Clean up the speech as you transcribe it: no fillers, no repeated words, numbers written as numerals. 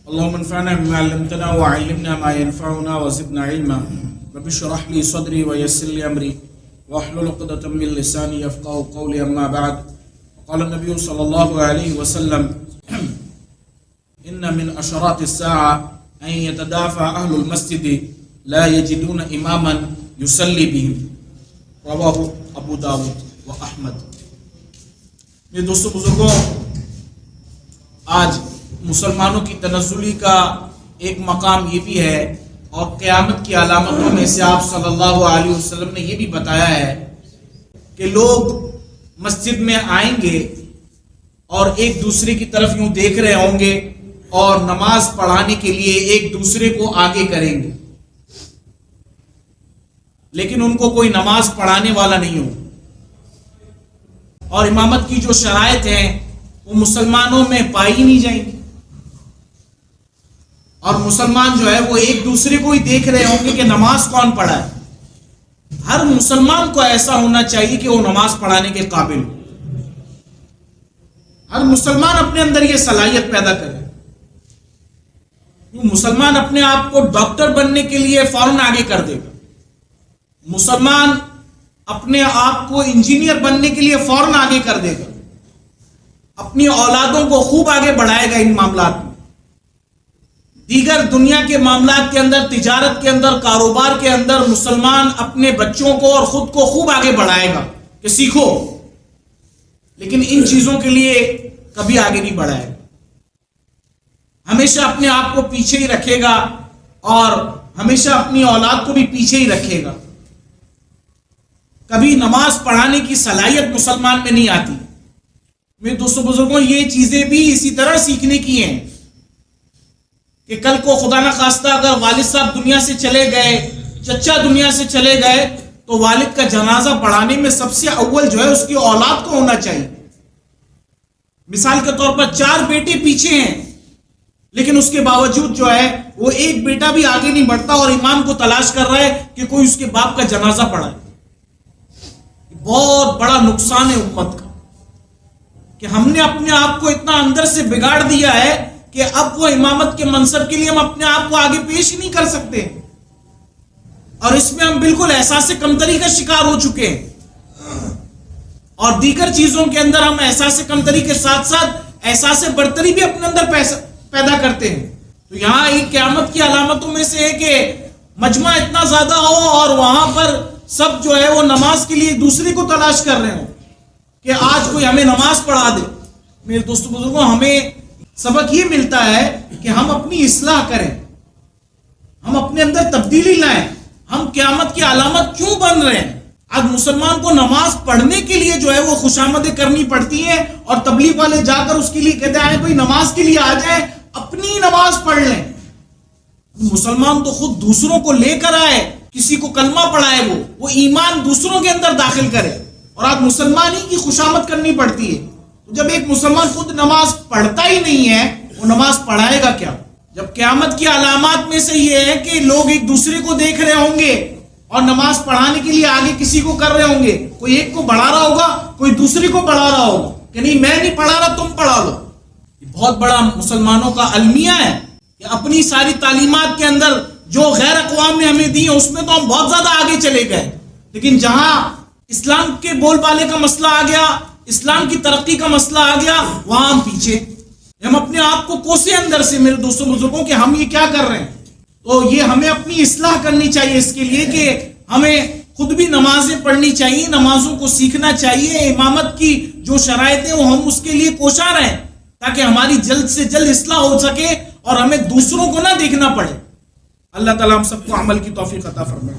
اللهم انفعنا بما علمتنا وعلمنا ما ينفعنا وزدنا علما رب اشرح لي صدري ويسر لي امري واحلل عقدة من لساني يفقهوا قولي. اما بعد، قال النبي صلى الله عليه وسلم ان من اشراط الساعة ان يتدافع اهل المسجد لا يجدون اماما يصلي بهم، رواه ابو داود و احمد. میرے دوستوں بزرگوں، آج مسلمانوں کی تنزلی کا ایک مقام یہ بھی ہے، اور قیامت کی علامتوں میں سے آپ صلی اللہ علیہ وسلم نے یہ بھی بتایا ہے کہ لوگ مسجد میں آئیں گے اور ایک دوسرے کی طرف یوں دیکھ رہے ہوں گے اور نماز پڑھانے کے لیے ایک دوسرے کو آگے کریں گے، لیکن ان کو کوئی نماز پڑھانے والا نہیں ہو. اور امامت کی جو شرائط ہیں وہ مسلمانوں میں پائی نہیں جائیں گی، اور مسلمان جو ہے وہ ایک دوسرے کو ہی دیکھ رہے ہوں گے کہ نماز کون پڑھا ہے. ہر مسلمان کو ایسا ہونا چاہیے کہ وہ نماز پڑھانے کے قابل ہو. ہر مسلمان اپنے اندر یہ صلاحیت پیدا کرے. مسلمان اپنے آپ کو ڈاکٹر بننے کے لیے فوراً آگے کر دے گا، مسلمان اپنے آپ کو انجینئر بننے کے لیے فوراً آگے کر دے گا، اپنی اولادوں کو خوب آگے بڑھائے گا. ان معاملات میں، دیگر دنیا کے معاملات کے اندر، تجارت کے اندر، کاروبار کے اندر مسلمان اپنے بچوں کو اور خود کو خوب آگے بڑھائے گا کہ سیکھو، لیکن ان چیزوں کے لیے کبھی آگے نہیں بڑھائے گا. ہمیشہ اپنے آپ کو پیچھے ہی رکھے گا اور ہمیشہ اپنی اولاد کو بھی پیچھے ہی رکھے گا. کبھی نماز پڑھانے کی صلاحیت مسلمان میں نہیں آتی. میرے دوستوں بزرگوں، یہ چیزیں بھی اسی طرح سیکھنے کی ہیں کہ کل کو خدا نہ خواستہ اگر والد صاحب دنیا سے چلے گئے، چچا دنیا سے چلے گئے، تو والد کا جنازہ پڑھانے میں سب سے اول جو ہے اس کی اولاد کو ہونا چاہیے. مثال کے طور پر 4 بیٹے پیچھے ہیں، لیکن اس کے باوجود جو ہے وہ ایک بیٹا بھی آگے نہیں بڑھتا اور امام کو تلاش کر رہا ہے کہ کوئی اس کے باپ کا جنازہ پڑھائے. بہت بڑا نقصان ہے امت کا کہ ہم نے اپنے آپ کو اتنا اندر سے بگاڑ دیا ہے کہ اب وہ امامت کے منصب کے لیے ہم اپنے آپ کو آگے پیش ہی نہیں کر سکتے، اور اس میں ہم بالکل احساس کمتری کا شکار ہو چکے ہیں. اور دیگر چیزوں کے اندر ہم احساس کمتری کے ساتھ ساتھ احساس برتری بھی اپنے اندر پیدا کرتے ہیں. تو یہاں ایک قیامت کی علامتوں میں سے ہے کہ مجمع اتنا زیادہ ہو اور وہاں پر سب جو ہے وہ نماز کے لیے دوسرے کو تلاش کر رہے ہوں کہ آج کوئی ہمیں نماز پڑھا دے. میرے دوستوں بزرگوں، ہمیں سبق یہ ملتا ہے کہ ہم اپنی اصلاح کریں، ہم اپنے اندر تبدیلی لائیں. ہم قیامت کی علامت کیوں بن رہے ہیں؟ آج مسلمان کو نماز پڑھنے کے لیے جو ہے وہ خوشامدیں کرنی پڑتی ہیں، اور تبلیغ والے جا کر اس کے لیے کہتے ہیں بھائی نماز کے لیے آ جائیں، اپنی نماز پڑھ لیں. مسلمان تو خود دوسروں کو لے کر آئے، کسی کو کلمہ پڑھائے، وہ ایمان دوسروں کے اندر داخل کرے. اور آج مسلمان ہی کی خوشامد کرنی پڑتی ہے. تو جب ایک مسلمان خود نماز پڑھتا ہی نہیں ہے، وہ نماز پڑھائے گا کیا؟ جب قیامت کی علامات میں سے یہ ہے کہ لوگ ایک دوسرے کو دیکھ رہے ہوں گے اور نماز پڑھانے کے لیے آگے کسی کو کر رہے ہوں گے، کوئی ایک کو بڑھا رہا ہوگا، کوئی دوسرے کو بڑھا رہا ہوگا کہ نہیں میں نہیں پڑھا رہا، تم پڑھا لو. یہ بہت بڑا مسلمانوں کا المیہ ہے کہ اپنی ساری تعلیمات کے اندر جو غیر اقوام نے ہمیں دی ہیں اس میں تو ہم بہت زیادہ آگے چلے گئے، لیکن جہاں اسلام کے بول بالے کا مسئلہ آ گیا، اسلام کی ترقی کا مسئلہ آ گیا، وہاں ہم پیچھے. ہم اپنے آپ کو کوسے اندر سے میرے دوستوں بزرگوں کہ ہم یہ کیا کر رہے ہیں. تو یہ ہمیں اپنی اصلاح کرنی چاہیے اس کے لیے کہ ہمیں خود بھی نمازیں پڑھنی چاہیے، نمازوں کو سیکھنا چاہیے. امامت کی جو شرائط ہیں وہ ہم اس کے لیے کوشاں رہیں تاکہ ہماری جلد سے جلد اصلاح ہو سکے اور ہمیں دوسروں کو نہ دیکھنا پڑے. اللہ تعالیٰ ہم سب کو عمل کی توفیق عطا فرمائے.